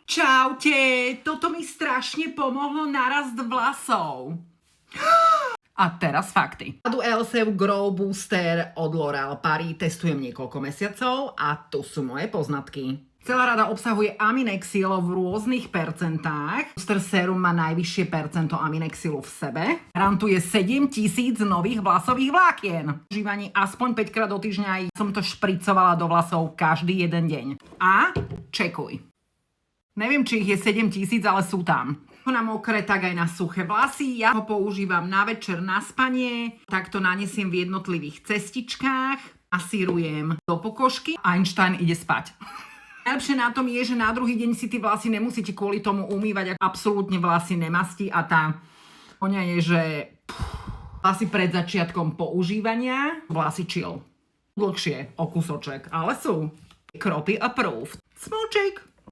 Čaute, toto mi strašne pomohlo na rast vlasov. A teraz fakty. Elsev Grow Booster od L'Oréal Paris testujem niekoľko mesiacov a tu sú moje poznatky. Celá rada obsahuje aminexil v rôznych percentách. Booster Serum má najvyššie percento aminexilu v sebe. Garantuje 7000 nových vlasových vlákien. Užívaní aspoň 5 krát do týždňa som to špricovala do vlasov každý jeden deň. A čekuj. Neviem, či ich je 7000, ale sú tam. Na mokré, tak aj na suché vlasy. Ja ho používam na večer, na spanie. Takto nanesiem v jednotlivých cestičkách. Masírujem do pokožky. Einstein ide spať. Najlepšie na tom je, že na druhý deň si ty vlasy nemusíte kvôli tomu umývať, ak absolútne vlasy nemastí a tá voňa je, že vlasy pred začiatkom používania, vlasy chill. Dlhšie o kusoček, ale sú. Kropy approved. Smoček.